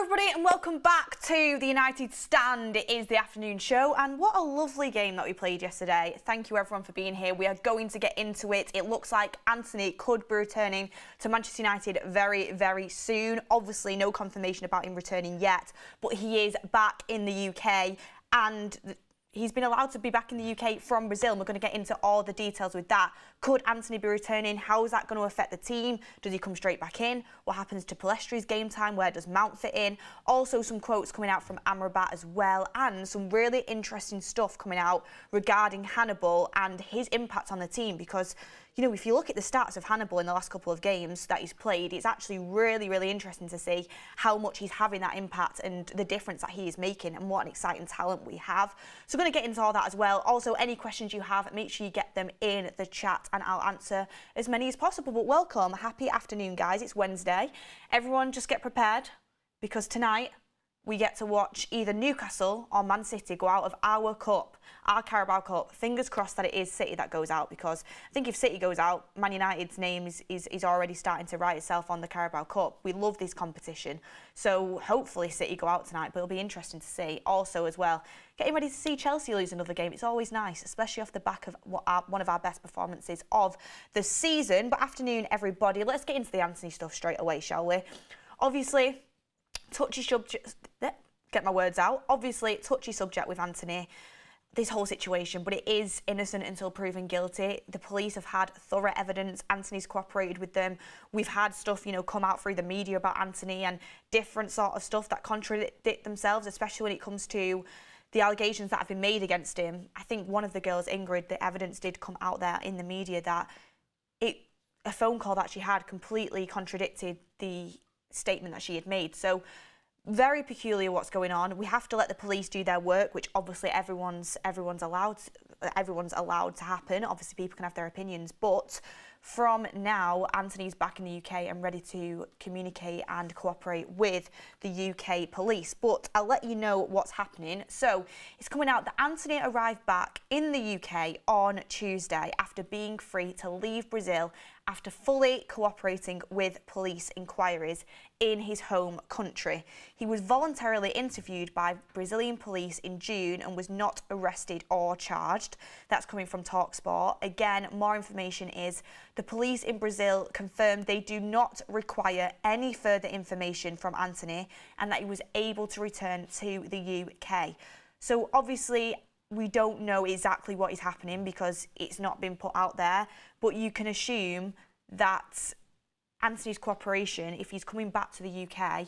everybody and welcome back to the United Stand. It is the afternoon show and what a lovely game that we played yesterday. Thank you everyone for being here. We are going to get into it. It looks like Antony could be returning to Manchester United very, very soon. Obviously no confirmation about him returning yet, but he is back in the UK and he's been allowed to be back in the UK from Brazil, and we're going to get into all the details with that. Could Antony be returning? How is that going to affect the team? Does he come straight back in? What happens to Palestri's game time? Where does Mount fit in? Also some quotes coming out from Amrabat as well, and some really interesting stuff coming out regarding Hannibal and his impact on the team, because you know, if you look at the stats of Hannibal in the last couple of games that he's played, it's actually really, really interesting to see how much he's having that impact and the difference that he is making, and what an exciting talent we have. So we're going to get into all that as well. Also, any questions you have, make sure you get them in the chat and I'll answer as many as possible. But welcome, happy afternoon, guys. It's Wednesday. Everyone just get prepared, because tonight we get to watch either Newcastle or Man City go out of our cup, our Carabao Cup. Fingers crossed that it is City that goes out, because I think if City goes out, Man United's name is already starting to write itself on the Carabao Cup. We love this competition. So hopefully City go out tonight, but it'll be interesting to see. Also as well, getting ready to see Chelsea lose another game. It's always nice, especially off the back of one of our best performances of the season. But afternoon, everybody. Let's get into the Antony stuff straight away, shall we? Obviously, touchy subject, get my words out. Obviously, touchy subject with Antony, this whole situation, but it is innocent until proven guilty. The police have had thorough evidence. Antony's cooperated with them. We've had stuff, you know, come out through the media about Antony and different sort of stuff that contradict themselves, especially when it comes to the allegations that have been made against him. I think one of the girls, Ingrid, the evidence did come out there in the media that a phone call that she had completely contradicted the statement that she had made. So very peculiar what's going on. We have to let the police do their work, which obviously everyone's allowed to happen. Obviously people can have their opinions, but from now, Antony's back in the UK and ready to communicate and cooperate with the UK police. But I'll let you know what's happening. So it's coming out that Antony arrived back in the UK on Tuesday after being free to leave Brazil after fully cooperating with police inquiries in his home country. He was voluntarily interviewed by Brazilian police in June and was not arrested or charged. That's coming from TalkSport. Again, more information is the police in Brazil confirmed they do not require any further information from Antony and that he was able to return to the UK. So obviously, we don't know exactly what is happening because it's not been put out there, but you can assume that Antony's cooperation, if he's coming back to the UK,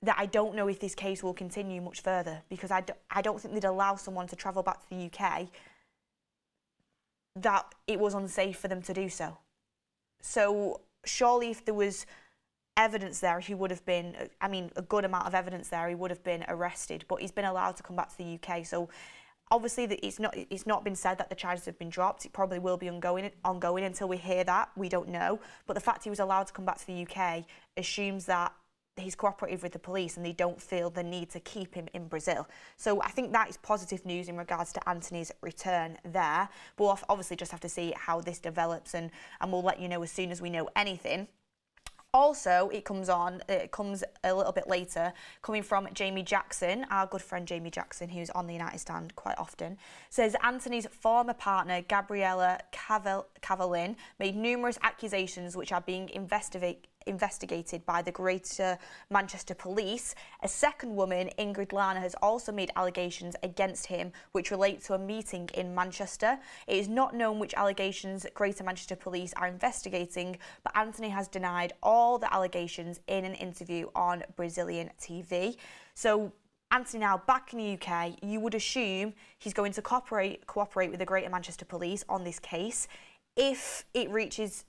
that I don't know if this case will continue much further, because I don't think they'd allow someone to travel back to the UK that it was unsafe for them to do so. So surely if there was evidence there, he would have been, I mean, a good amount of evidence there, he would have been arrested, but he's been allowed to come back to the UK. So obviously it's not been said that the charges have been dropped. It probably will be ongoing until we hear that. We don't know. But the fact he was allowed to come back to the UK assumes that he's cooperative with the police and they don't feel the need to keep him in Brazil. So I think that is positive news in regards to Antony's return there. But we'll obviously just have to see how this develops, and we'll let you know as soon as we know anything. Also, it comes a little bit later, coming from Jamie Jackson, our good friend Jamie Jackson, who's on the United Stand quite often, says Antony's former partner, Gabriella Cavallin, made numerous accusations which are being investigated by the Greater Manchester Police. A second woman, Ingrid Lana, has also made allegations against him which relate to a meeting in Manchester. It is not known which allegations Greater Manchester Police are investigating, but Antony has denied all the allegations in an interview on Brazilian TV. So Antony now back in the UK, you would assume he's going to cooperate with the Greater Manchester Police on this case. If it reaches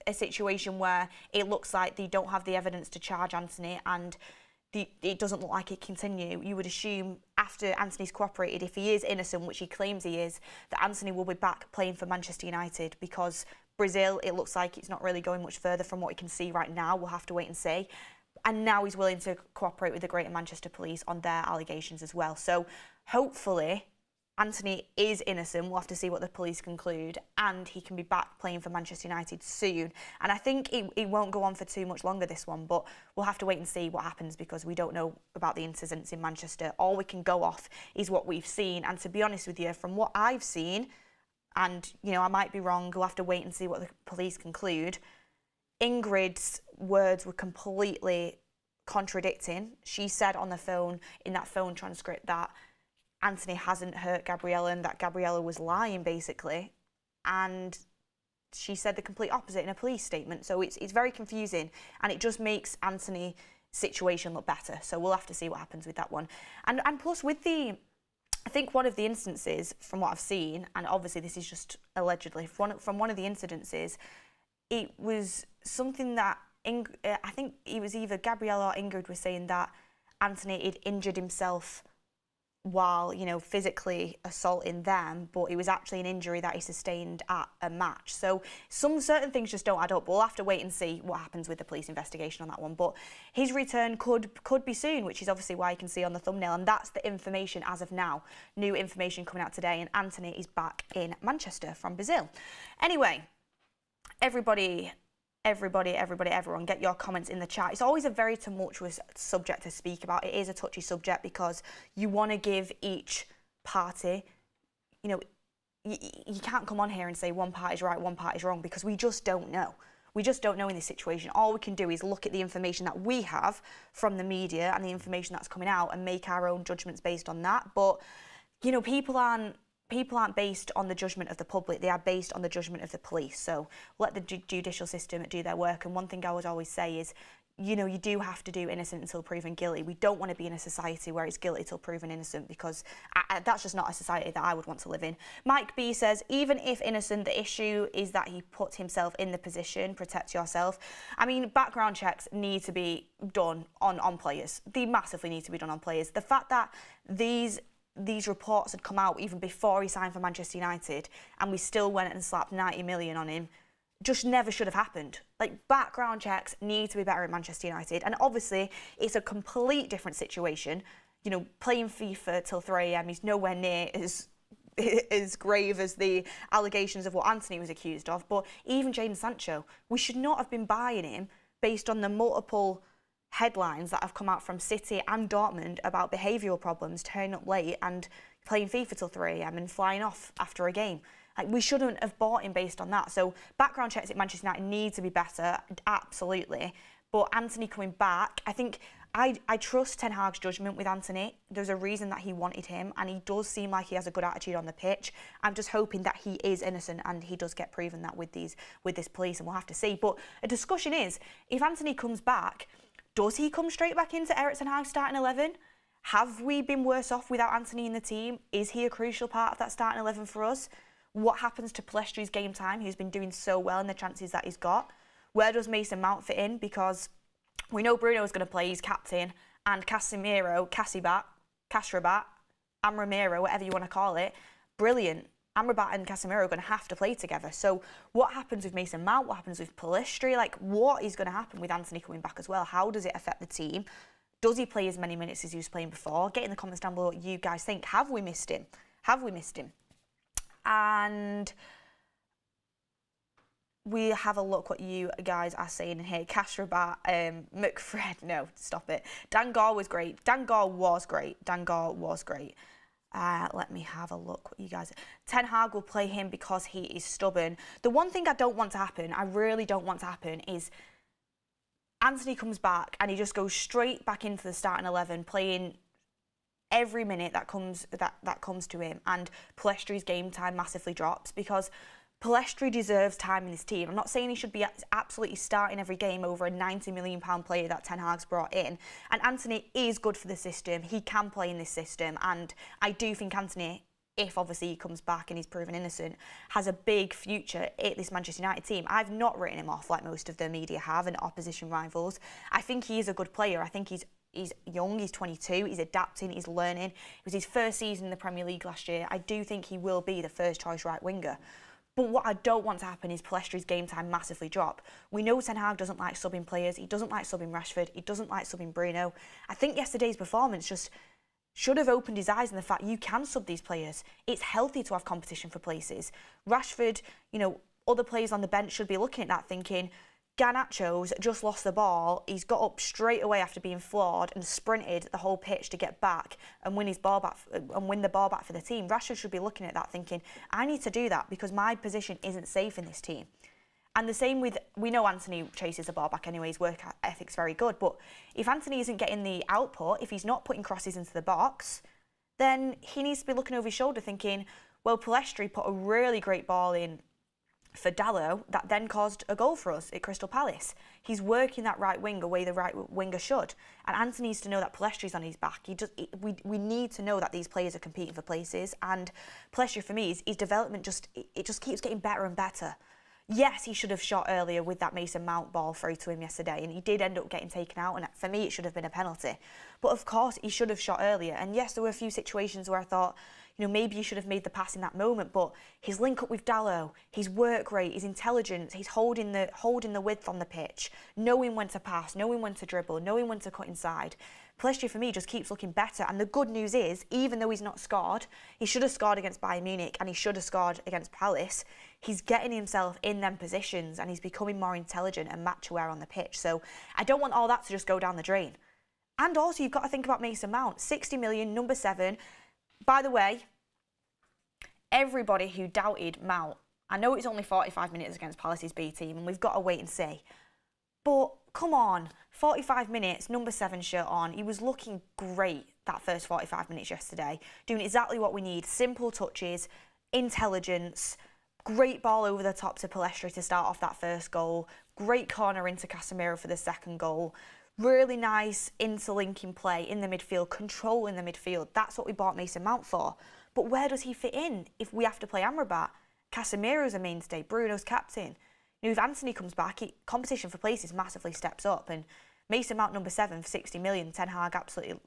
a situation where it looks like they don't have the evidence to charge Antony and it doesn't look like it continue, you would assume after Antony's cooperated, if he is innocent, which he claims he is, that Antony will be back playing for Manchester United, because Brazil, it looks like it's not really going much further from what we can see right now. We'll have to wait and see. And now he's willing to cooperate with the Greater Manchester Police on their allegations as well. So hopefully Antony is innocent. We'll have to see what the police conclude, and he can be back playing for Manchester United soon. And I think it won't go on for too much longer, this one, but we'll have to wait and see what happens because we don't know about the incidents in Manchester. All we can go off is what we've seen. And to be honest with you, from what I've seen, and, you know, I might be wrong, we'll have to wait and see what the police conclude, Ingrid's words were completely contradicting. She said on the phone, in that phone transcript, that Antony hasn't hurt Gabriella and that Gabriella was lying, basically. And she said the complete opposite in a police statement. So it's very confusing, and it just makes Antony's situation look better. So we'll have to see what happens with that one. And plus with I think one of the instances, from what I've seen, and obviously this is just allegedly, from one of the incidences, it was something that, I think it was either Gabriella or Ingrid was saying that Antony had injured himself while, you know, physically assaulting them, but it was actually an injury that he sustained at a match. So some certain things just don't add up. We'll have to wait and see what happens with the police investigation on that one. But his return could be soon, which is obviously why you can see on the thumbnail. And that's the information as of now. New information coming out today, and Antony is back in Manchester from Brazil. Anyway, everyone, get your comments in the chat. It's always a very tumultuous subject to speak about. It is a touchy subject because you want to give each party, you know, you can't come on here and say one party's right, one party's wrong, because we just don't know. We just don't know in this situation. All we can do is look at the information that we have from the media and the information that's coming out and make our own judgments based on that. But, you know, people aren't based on the judgment of the public, they are based on the judgment of the police. So let the judicial system do their work. And one thing I would always say is, you know, you do have to do innocent until proven guilty. We don't want to be in a society where it's guilty till proven innocent, because that's just not a society that I would want to live in. Mike B says, even if innocent, the issue is that he put himself in the position. Protect yourself. I mean, background checks need to be done on players. They massively need to be done on players. The fact that these reports had come out even before he signed for Manchester United, and we still went and slapped 90 million on him, just never should have happened. Like, background checks need to be better at Manchester United. And obviously, it's a complete different situation. You know, playing FIFA till 3 a.m. is nowhere near as grave as the allegations of what Antony was accused of. But even Jadon Sancho, we should not have been buying him based on the multiple headlines that have come out from City and Dortmund about behavioural problems, turning up late and playing FIFA till 3 a.m. and flying off after a game. Like, we shouldn't have bought him based on that. So background checks at Manchester United need to be better, absolutely. But Antony coming back, I think I trust Ten Hag's judgment with Antony. There's a reason that he wanted him, and he does seem like he has a good attitude on the pitch. I'm just hoping that he is innocent and he does get proven that with this police, and we'll have to see. But a discussion is, if Antony comes back, does he come straight back into Erik Ten Hag's starting 11? Have we been worse off without Antony in the team? Is he a crucial part of that starting 11 for us? What happens to Palestri's game time? He's been doing so well in the chances that he's got. Where does Mason Mount fit in? Because we know Bruno's going to play, he's captain, and Casemiro, Casrabat, Amramiro, whatever you want to call it, brilliant. Amrabat and Casemiro are going to have to play together. So what happens with Mason Mount? What happens with Palestri? Like, what is going to happen with Antony coming back as well? How does it affect the team? Does he play as many minutes as he was playing before? Get in the comments down below what you guys think. Have we missed him? Have we missed him? And we have a look what you guys are saying here. Casrabat, McFred, no, stop it. Dan Gore was great. Dan Gore was great. Let me have a look what you guys... Ten Hag will play him because he is stubborn. The one thing I don't want to happen, I really don't want to happen, is Antony comes back and he just goes straight back into the starting 11, playing every minute that comes to him, and Palestri's game time massively drops, because Palestri deserves time in this team. I'm not saying he should be absolutely starting every game over a £90 million player that Ten Hag's brought in. And Antony is good for the system. He can play in this system. And I do think Antony, if obviously he comes back and he's proven innocent, has a big future at this Manchester United team. I've not written him off like most of the media have and opposition rivals. I think he is a good player. I think he's young, he's 22, he's adapting, he's learning. It was his first season in the Premier League last year. I do think he will be the first choice right winger. But what I don't want to happen is Palestri's game time massively drop. We know Ten Hag doesn't like subbing players, he doesn't like subbing Rashford, he doesn't like subbing Bruno. I think yesterday's performance just should have opened his eyes on the fact you can sub these players. It's healthy to have competition for places. Rashford, other players on the bench should be looking at that thinking, Garnacho's just lost the ball. He's got up straight away after being floored and sprinted the whole pitch to get back and win the ball back for the team. Rashford should be looking at that thinking, I need to do that because my position isn't safe in this team. And the same with, we know Antony chases the ball back anyway, his work ethic's very good, but if Antony isn't getting the output, if he's not putting crosses into the box, then he needs to be looking over his shoulder thinking, well, Pellistri put a really great ball in for Dalot that then caused a goal for us at Crystal Palace. He's working that right wing the way the right winger should. And Antony needs to know that Pellistri's on his back. We need to know that these players are competing for places. And Pellistri, for me, his development just keeps getting better and better. Yes, he should have shot earlier with that Mason Mount ball through to him yesterday, and he did end up getting taken out, and for me it should have been a penalty. But of course he should have shot earlier, and yes, there were a few situations where I thought, maybe he should have made the pass in that moment, but his link up with Dalot, his work rate, his intelligence, he's holding the width on the pitch, knowing when to pass, knowing when to dribble, knowing when to cut inside. Pellistri, for me, just keeps looking better. And the good news is, even though he's not scored, he should have scored against Bayern Munich and he should have scored against Palace. He's getting himself in them positions and he's becoming more intelligent and match-aware on the pitch. So I don't want all that to just go down the drain. And also, you've got to think about Mason Mount. 60 million, number 7. By the way, everybody who doubted Mount, I know it's only 45 minutes against Palace's B team and we've got to wait and see. But come on, 45 minutes, number 7 shirt on. He was looking great that first 45 minutes yesterday, doing exactly what we need. Simple touches, intelligence, great ball over the top to Pellistri to start off that first goal, great corner into Casemiro for the second goal. Really nice interlinking play in the midfield, control in the midfield. That's what we bought Mason Mount for. But where does he fit in if we have to play Amrabat? Casemiro's a mainstay, Bruno's captain. If Antony comes back, competition for places massively steps up, and Mason Mount number 7 for 60 million, Ten Hag absolutely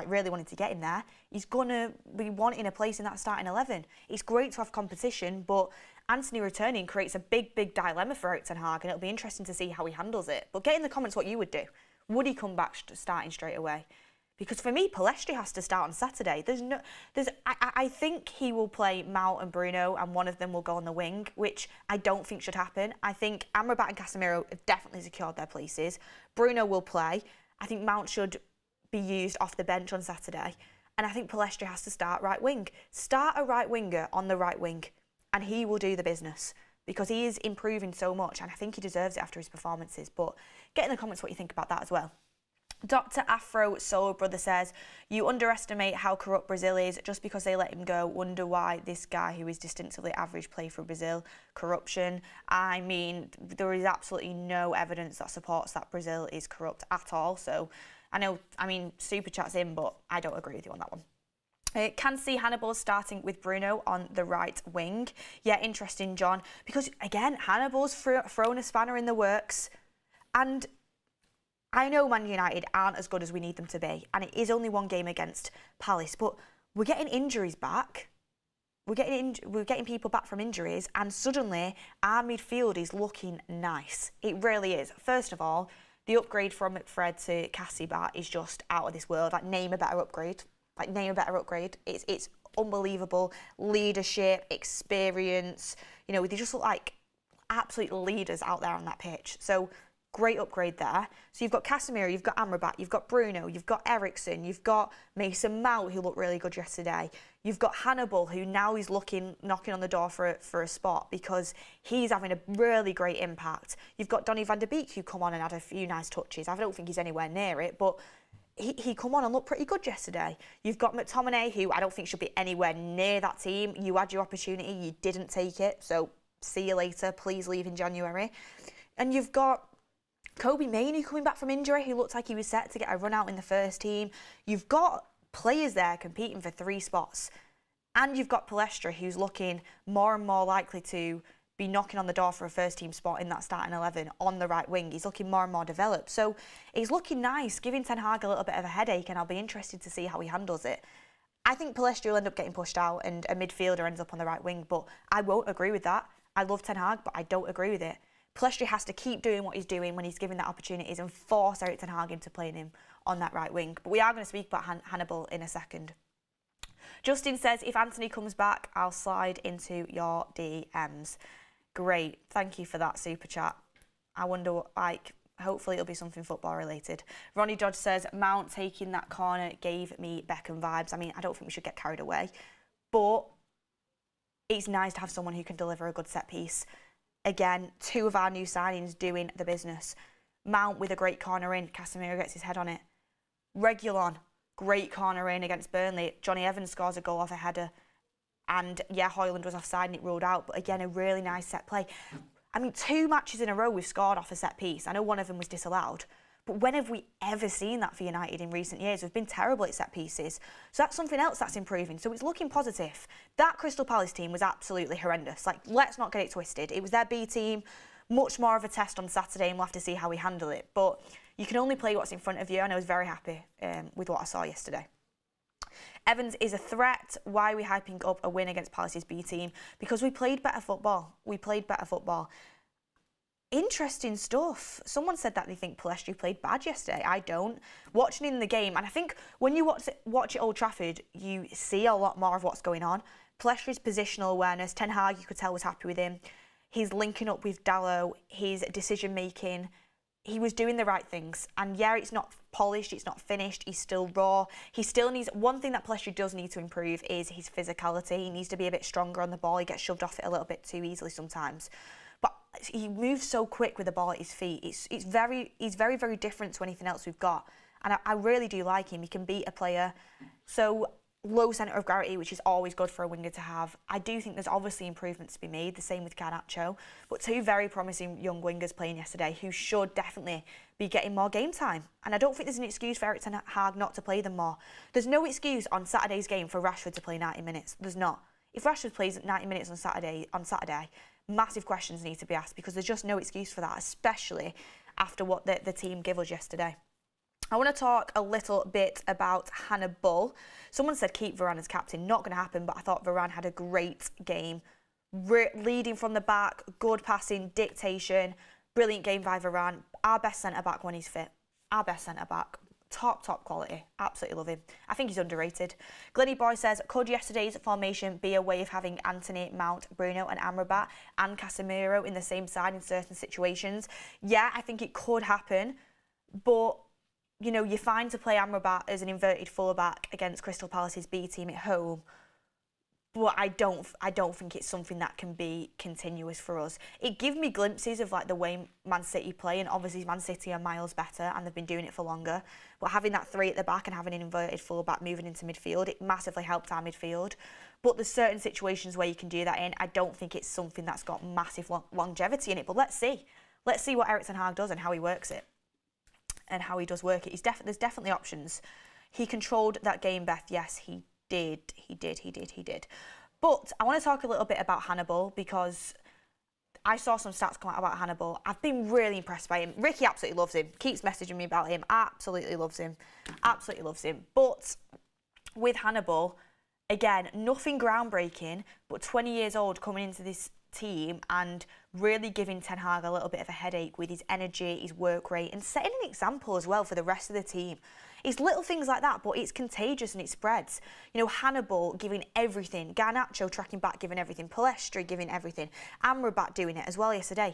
really wanted to get in there. He's going to be wanting a place in that starting 11. It's great to have competition, but Antony returning creates a big dilemma for Ten Hag, and it'll be interesting to see how he handles it. But get in the comments what you would do. Would he come back starting straight away? Because for me, Pellistri has to start on Saturday. I think he will play Mount and Bruno, and one of them will go on the wing, which I don't think should happen. I think Amrabat and Casemiro have definitely secured their places. Bruno will play. I think Mount should be used off the bench on Saturday. And I think Pellistri has to start right wing. Start a right winger on the right wing, and he will do the business. Because he is improving so much, and I think he deserves it after his performances. But get in the comments what you think about that as well. Dr. Afro Soul Brother says, you underestimate how corrupt Brazil is just because they let him go. Wonder why this guy who is distinctively average play for Brazil. Corruption. I mean, there is absolutely no evidence that supports that Brazil is corrupt at all. So Super Chat's in, but I don't agree with you on that one. Can see Hannibal starting with Bruno on the right wing. Yeah, interesting, John. Because, again, Hannibal's thrown a spanner in the works. And I know Man United aren't as good as we need them to be, and it is only one game against Palace, but we're getting injuries back. We're getting people back from injuries, and suddenly our midfield is looking nice. It really is. First of all, the upgrade from McFred to Cassibat is just out of this world. Name a better upgrade. It's unbelievable. Leadership, experience. They just look like absolute leaders out there on that pitch. So great upgrade there. So you've got Casemiro, you've got Amrabat, you've got Bruno, you've got Eriksen, you've got Mason Mount, who looked really good yesterday. You've got Hannibal, who now is knocking on the door for a spot because he's having a really great impact. You've got Donny van der Beek, who come on and had a few nice touches. I don't think he's anywhere near it, but he come on and looked pretty good yesterday. You've got McTominay, who I don't think should be anywhere near that team. You had your opportunity, you didn't take it, so see you later. Please leave in January. And you've got Kobe Mainoo coming back from injury, who looked like he was set to get a run out in the first team. You've got players there competing for 3 spots. And you've got Pellistri, who's looking more and more likely to be knocking on the door for a first team spot in that starting 11 on the right wing. He's looking more and more developed. So he's looking nice, giving Ten Hag a little bit of a headache, and I'll be interested to see how he handles it. I think Pellistri will end up getting pushed out and a midfielder ends up on the right wing, but I won't agree with that. I love Ten Hag, but I don't agree with it. Pellistri has to keep doing what he's doing when he's given that opportunities and force Erik ten Hag into playing him on that right wing. But we are going to speak about Hannibal in a second. Justin says, if Antony comes back, I'll slide into your DMs. Great. Thank you for that super chat. I wonder what, hopefully it'll be something football related. Ronnie Dodge says, Mount taking that corner gave me Beckham vibes. I mean, I don't think we should get carried away, but it's nice to have someone who can deliver a good set piece. Again, 2 of our new signings doing the business. Mount with a great corner in, Casemiro gets his head on it. Reguilon, great corner in against Burnley. Johnny Evans scores a goal off a header. And yeah, Højlund was offside and it ruled out, but again, a really nice set play. I mean, 2 matches in a row we've scored off a set piece. I know one of them was disallowed, but when have we ever seen that for United in recent years? We've been terrible at set pieces. So that's something else that's improving. So it's looking positive. That Crystal Palace team was absolutely horrendous. Let's not get it twisted. It was their B team, much more of a test on Saturday, and we'll have to see how we handle it. But you can only play what's in front of you, and I was very happy with what I saw yesterday. Evans is a threat. Why are we hyping up a win against Palace's B team? Because we played better football. Interesting stuff. Someone said that they think Pellistri played bad yesterday. I don't. Watching in the game, and I think when you watch at Old Trafford, you see a lot more of what's going on. Pellistri's positional awareness, Ten Hag, you could tell, was happy with him. He's linking up with Dalot, his decision making. He was doing the right things. And yeah, it's not polished, it's not finished, he's still raw. He still needs, one thing that Pellistri does need to improve is his physicality. He needs to be a bit stronger on the ball. He gets shoved off it a little bit too easily sometimes. But he moves so quick with the ball at his feet. He's very, very different to anything else we've got. And I really do like him. He can beat a player. So low centre of gravity, which is always good for a winger to have. I do think there's obviously improvements to be made, the same with Garnacho, but 2 very promising young wingers playing yesterday who should definitely be getting more game time. And I don't think there's an excuse for Erik ten Hag not to play them more. There's no excuse on Saturday's game for Rashford to play 90 minutes. There's not. If Rashford plays 90 minutes on Saturday, massive questions need to be asked, because there's just no excuse for that, especially after what the team gave us yesterday. I want to talk a little bit about Hannibal. Someone said keep Varane as captain. Not going to happen, but I thought Varane had a great game. Leading from the back, good passing, dictation, brilliant game by Varane. Our best centre-back when he's fit. Our best centre-back. Top quality. Absolutely love him. I think he's underrated. Glenny Boy says, could yesterday's formation be a way of having Antony, Mount, Bruno and Amrabat and Casemiro in the same side in certain situations? Yeah, I think it could happen, but you know, you're fine to play Amrabat as an inverted fullback against Crystal Palace's B team at home, but I don't think it's something that can be continuous for us. It gives me glimpses of the way Man City play, and obviously Man City are miles better and they've been doing it for longer. But having that 3 at the back and having an inverted fullback moving into midfield, it massively helped our midfield. But there's certain situations where you can do that in. I don't think it's something that's got massive longevity in it. But let's see. Let's see what Erik ten Hag does and how he works it. And how he does work it. There's definitely options. He controlled that game, Beth. Yes, he did. But I want to talk a little bit about Hannibal, because I saw some stats come out about Hannibal. I've been really impressed by him. Ricky absolutely loves him. Keeps messaging me about him. Absolutely loves him. But with Hannibal, again, nothing groundbreaking, but 20 years old coming into this team and really giving Ten Hag a little bit of a headache with his energy, his work rate, and setting an example as well for the rest of the team. It's little things like that, but it's contagious and it spreads. You know, Hannibal giving everything, Garnacho tracking back, giving everything, Pellistri giving everything, Amrabat doing it as well yesterday.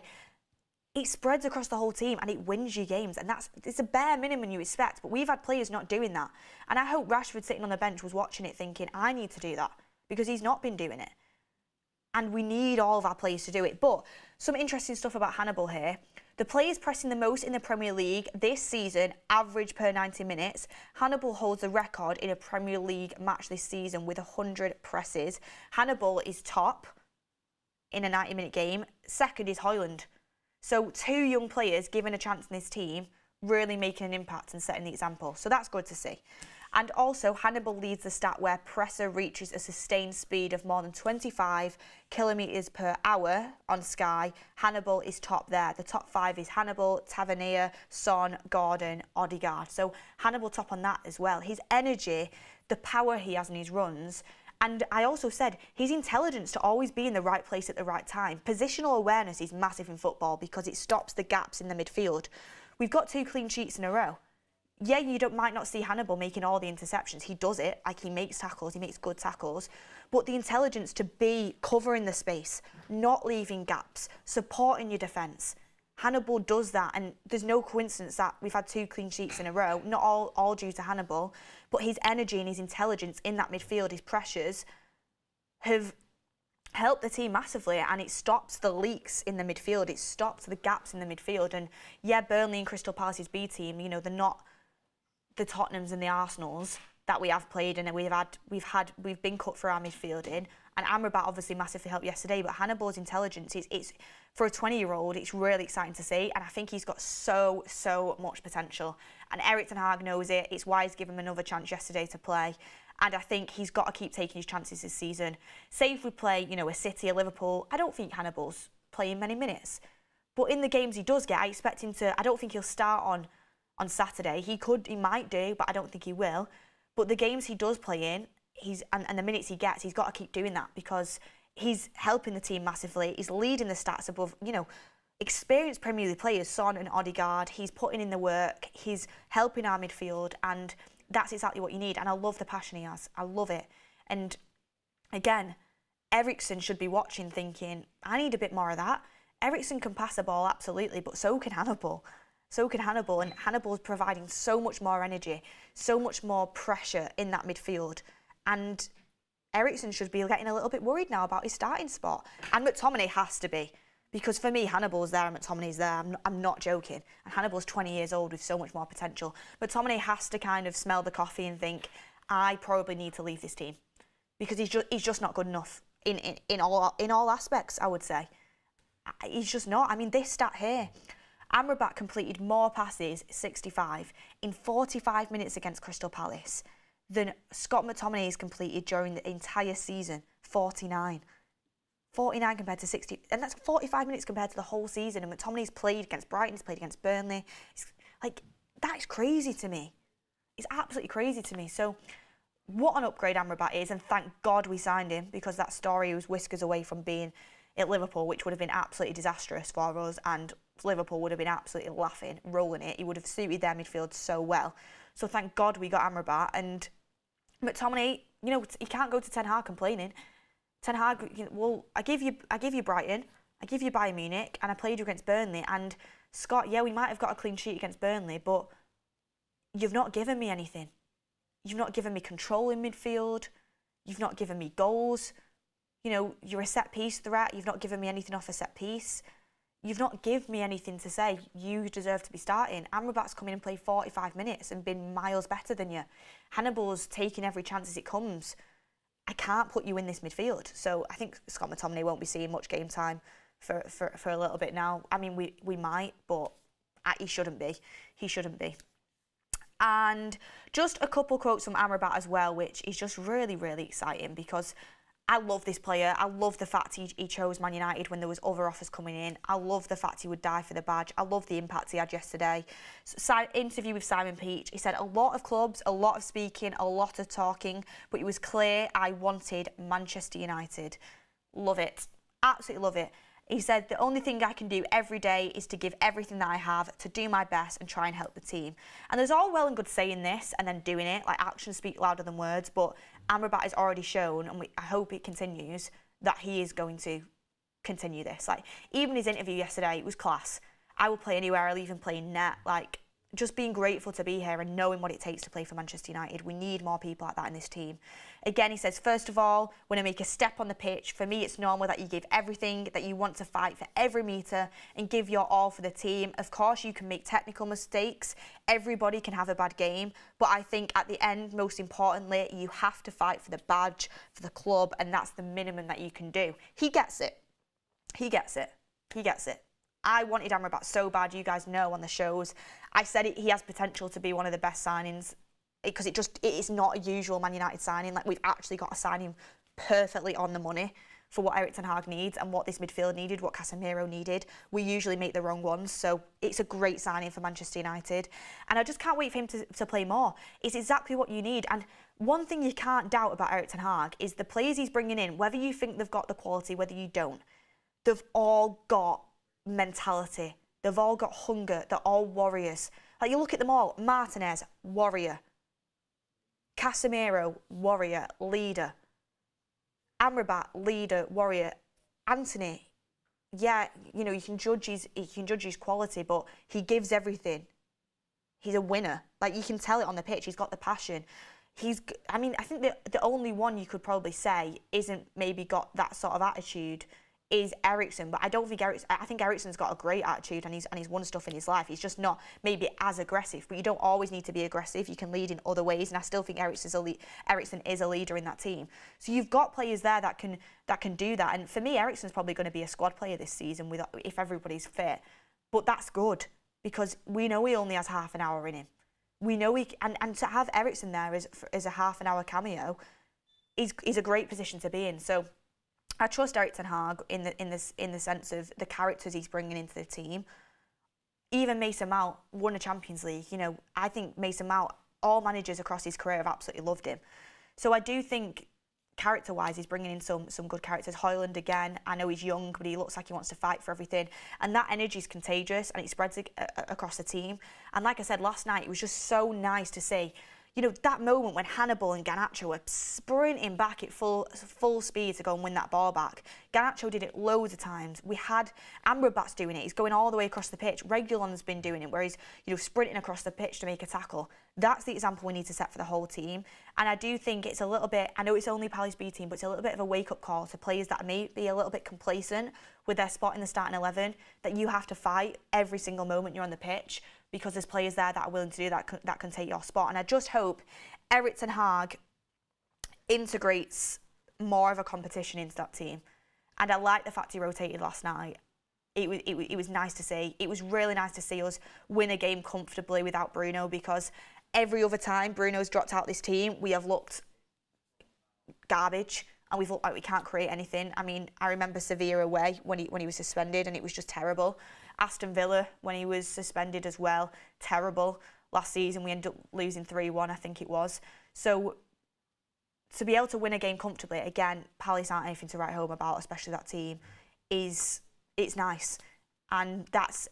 It spreads across the whole team and it wins you games, and it's a bare minimum you expect, but we've had players not doing that. And I hope Rashford sitting on the bench was watching it thinking, I need to do that, because he's not been doing it. And we need all of our players to do it. But some interesting stuff about Hannibal here. The players pressing the most in the Premier League this season, average per 90 minutes. Hannibal holds the record in a Premier League match this season with 100 presses. Hannibal is top in a 90-minute game. Second is Højlund. So 2 young players given a chance in this team, really making an impact and setting the example. So that's good to see. And also, Hannibal leads the stat where presser reaches a sustained speed of more than 25 kilometres per hour on Sky. Hannibal is top there. The top 5 is Hannibal, Tavernier, Son, Gordon, Odegaard. So Hannibal top on that as well. His energy, the power he has in his runs, And I also said his intelligence to always be in the right place at the right time. Positional awareness is massive in football because it stops the gaps in the midfield. We've got 2 clean sheets in a row. Yeah, you might not see Hannibal making all the interceptions. He does it, like he makes tackles, he makes good tackles. But the intelligence to be covering the space, not leaving gaps, supporting your defence. Hannibal does that, and there's no coincidence that we've had 2 clean sheets in a row, not all due to Hannibal, but his energy and his intelligence in that midfield, his pressures, have helped the team massively, and it stops the leaks in the midfield, it stops the gaps in the midfield. And yeah, Burnley and Crystal Palace's B team, you know, they're not the Tottenhams and the Arsenals that we have played, and we've been cut for our midfielding. And Amrabat obviously massively helped yesterday, but Hannibal's intelligence it's for a 20-year-old, it's really exciting to see, and I think he's got so much potential. And Erik ten Hag knows it. It's why he's given him another chance yesterday to play. And I think he's got to keep taking his chances this season. Say if we play, you know, a City, a Liverpool, I don't think Hannibal's playing many minutes. But in the games he does get, I expect him to. I don't think he'll start on Saturday. He might do, but I don't think he will. But the games he does play in, and the minutes he gets, he's got to keep doing that because he's helping the team massively. He's leading the stats above, you know, experienced Premier League players, Son and Odegaard. He's putting in the work. He's helping our midfield, and that's exactly what you need. And I love the passion he has. I love it. And again, Eriksen should be watching thinking, I need a bit more of that. Eriksen can pass the ball, absolutely, but so can Hannibal. And Hannibal's providing so much more energy, so much more pressure in that midfield. And Eriksen should be getting a little bit worried now about his starting spot. And McTominay has to be. Because for me, Hannibal's there and McTominay's there. I'm not joking. And Hannibal's 20 years old with so much more potential. McTominay has to kind of smell the coffee and think, I probably need to leave this team. Because he's just not good enough in all aspects, I would say. He's just not. I mean, this stat here. Amrabat completed more passes, 65, in 45 minutes against Crystal Palace than Scott McTominay has completed during the entire season, 49. 49 compared to 60, and that's 45 minutes compared to the whole season. And McTominay's played against Brighton, he's played against Burnley. That is crazy to me. It's absolutely crazy to me. So what an upgrade Amrabat is, and thank God we signed him, because that story was whiskers away from being at Liverpool, which would have been absolutely disastrous for us, and Liverpool would have been absolutely laughing, rolling it. He would have suited their midfield so well. So thank God we got Amrabat. And McTominay, you know, he can't go to Ten Hag complaining. Ten Hag, you know, well, I give you Brighton, I give you Bayern Munich, and I played you against Burnley. And Scott, yeah, we might have got a clean sheet against Burnley, but you've not given me anything. You've not given me control in midfield. You've not given me goals. You know, you're a set-piece threat. You've not given me anything off a set-piece. You've not given me anything to say, you deserve to be starting. Amrabat's come in and played 45 minutes and been miles better than you. Hannibal's taking every chance as it comes. I can't put you in this midfield. So I think Scott McTominay won't be seeing much game time for a little bit now. I mean, we might, but he shouldn't be. He shouldn't be. And just a couple quotes from Amrabat as well, which is just really, really exciting, because I love this player. I love the fact he chose Man United when there was other offers coming in. I love the fact he would die for the badge. I love the impact he had yesterday. Interview with Simon Peach. He said, a lot of clubs, a lot of speaking, a lot of talking, but it was clear I wanted Manchester United. Love it. Absolutely love it. He said, the only thing I can do every day is to give everything that I have, to do my best and try and help the team. And there's all well and good saying this and then doing it, like actions speak louder than words, but Amrabat has already shown, and I hope it continues, that he is going to continue this. Like, even his interview yesterday, it was class. I will play anywhere, I'll even play in net. Like, just being grateful to be here and knowing what it takes to play for Manchester United. We need more people like that in this team. Again, he says, first of all, when I make a step on the pitch, for me it's normal that you give everything, that you want to fight for every metre and give your all for the team. Of course, you can make technical mistakes. Everybody can have a bad game. But I think at the end, most importantly, you have to fight for the badge, for the club, and that's the minimum that you can do. He gets it. He gets it. He gets it. I wanted Amrabat so bad, you guys know on the shows. I said he has potential to be one of the best signings, because it is not a usual Man United signing. Like, we've actually got to sign him perfectly on the money. for what Erik ten Hag needs and what this midfield needed, what Casemiro needed. We usually make the wrong ones, so it's a great signing for Manchester United. And I just can't wait for him to play more. It's exactly what you need. And one thing you can't doubt about Erik ten Hag is the players he's bringing in, whether you think they've got the quality, whether you don't, they've all got mentality. They've all got hunger. They're all warriors. Like, you look at them all. Martinez, warrior. Casemiro, warrior, leader. Amrabat, leader, warrior. Antony, yeah, you know, you can judge his quality, but he gives everything. He's a winner. Like, you can tell it on the pitch. He's got the passion. I think the only one you could probably say isn't maybe got that sort of attitude is Eriksen, but I think Eriksen's got a great attitude and he's won stuff in his life. He's just not maybe as aggressive, but you don't always need to be aggressive. You can lead in other ways, and I still think Eriksen is a leader in that team. So you've got players there that can do that. And for me, Eriksen's probably going to be a squad player this season if everybody's fit. But that's good because we know he only has half an hour in him. We know and to have Eriksen there as a half an hour cameo is a great position to be in. So I trust Erik ten Hag in the sense of the characters he's bringing into the team. Even Mason Mount won a Champions League. You know, I think Mason Mount, all managers across his career have absolutely loved him. So I do think character-wise he's bringing in some good characters. Højlund again, I know he's young, but he looks like he wants to fight for everything. And that energy is contagious and it spreads across the team. And like I said last night, it was just so nice to see, you know, that moment when Hannibal and Garnacho were sprinting back at full speed to go and win that ball back. Garnacho did it loads of times. We had Amrabat's doing it. He's going all the way across the pitch. Reguilon's been doing it, where he's, you know, sprinting across the pitch to make a tackle. That's the example we need to set for the whole team. And I do think it's a little bit, I know it's only Palace B team, but it's a little bit of a wake-up call to players that may be a little bit complacent with their spot in the starting 11, that you have to fight every single moment you're on the pitch, because there's players there that are willing to do that can take your spot. And I just hope Erik ten Hag integrates more of a competition into that team. And I like the fact he rotated last night. It was nice to see. It was really nice to see us win a game comfortably without Bruno, because every other time Bruno's dropped out this team, we have looked garbage and we've looked like we can't create anything. I mean, I remember Sevilla away when he was suspended, and it was just terrible. Aston Villa, when he was suspended as well, terrible. Last season, we ended up losing 3-1, I think it was. So to be able to win a game comfortably, again, Palace aren't anything to write home about, especially that team, it's nice. And that's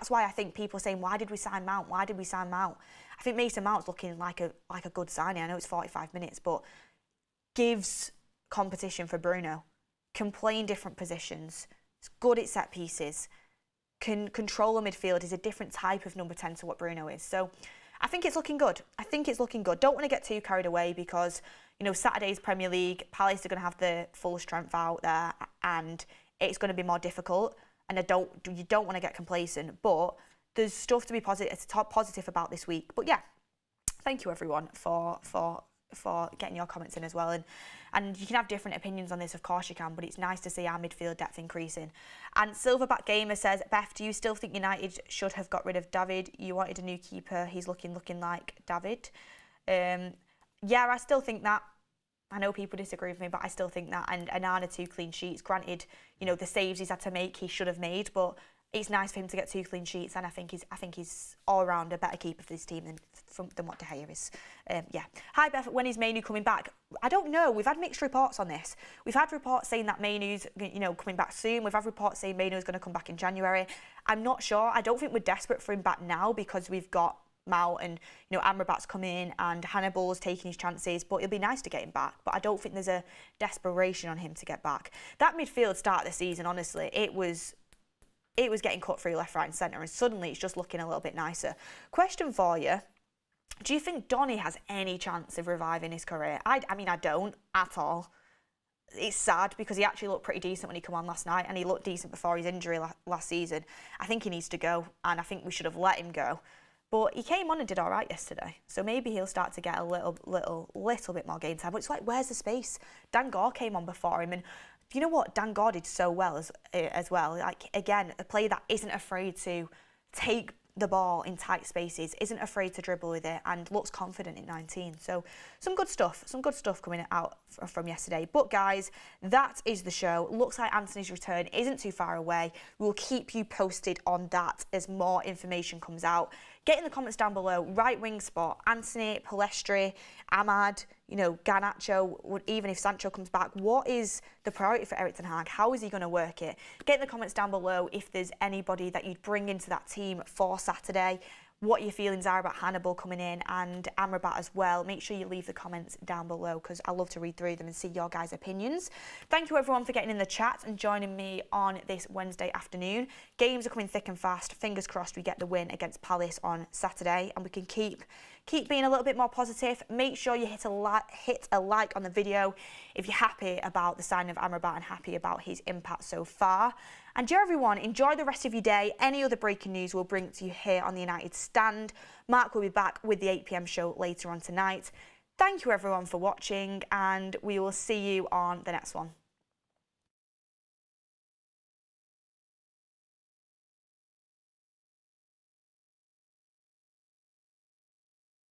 why I think people are saying, why did we sign Mount? Why did we sign Mount? I think Mason Mount's looking like a good signing. I know it's 45 minutes, but gives competition for Bruno. Can play in different positions. It's good at set pieces. Can control a midfield. Is a different type of number 10 to what Bruno is. So I think it's looking good. Don't want to get too carried away, because, you know, Saturday's Premier League, Palace are going to have the full strength out there and it's going to be more difficult. And you don't want to get complacent, but there's stuff to be positive about this week. But yeah, thank you everyone for getting your comments in as well. And you can have different opinions on this, of course you can, but it's nice to see our midfield depth increasing. And Silverback Gamer says, Beth, do you still think United should have got rid of David? You wanted a new keeper. He's looking like David. Yeah, I still think that. I know people disagree with me, but I still think that. And Anana 2 clean sheets. Granted, you know, the saves he's had to make, he should have made, but it's nice for him to get 2 clean sheets, and I think he's all around a better keeper for this team than what De Gea is. Yeah. Hi Beth, when is Mainu coming back? I don't know. We've had mixed reports on this. We've had reports saying that Mainu's, you know, coming back soon. We've had reports saying Mainu's going to come back in January. I'm not sure. I don't think we're desperate for him back now, because we've got Mount and, you know, Amrabat's come in and Hannibal's taking his chances, but it'll be nice to get him back. But I don't think there's a desperation on him to get back. That midfield start of the season, honestly, it was getting cut through left, right and centre, and suddenly it's just looking a little bit nicer. Question for you. Do you think Donny has any chance of reviving his career? I mean, I don't at all. It's sad, because he actually looked pretty decent when he came on last night, and he looked decent before his injury last season. I think he needs to go, and I think we should have let him go. But he came on and did all right yesterday, so maybe he'll start to get a little bit more game time. But it's like, where's the space? Dan Gore came on before him, and you know what? Dan Gore did so well as well. Like, again, a player that isn't afraid to take the ball in tight spaces, isn't afraid to dribble with it, and looks confident at 19. So some good stuff coming out from yesterday. But guys, that is the show. Looks like Antony's return isn't too far away. We'll keep you posted on that as more information comes out. Get in the comments down below, right wing spot, Antony, Palestri, Ahmad, Garnacho, even if Sancho comes back, what is the priority for Erik ten Hag? How is he going to work it? Get in the comments down below if there's anybody that you'd bring into that team for Saturday, what your feelings are about Hannibal coming in and Amrabat as well. Make sure you leave the comments down below because I love to read through them and see your guys' opinions. Thank you everyone for getting in the chat and joining me on this Wednesday afternoon. Games are coming thick and fast. Fingers crossed we get the win against Palace on Saturday and we can keep being a little bit more positive. Make sure you hit a like on the video if you're happy about the signing of Amrabat and happy about his impact so far. And yeah, everyone, enjoy the rest of your day. Any other breaking news we'll bring to you here on the United Stand. Mark will be back with the 8 p.m. show later on tonight. Thank you everyone for watching and we will see you on the next one.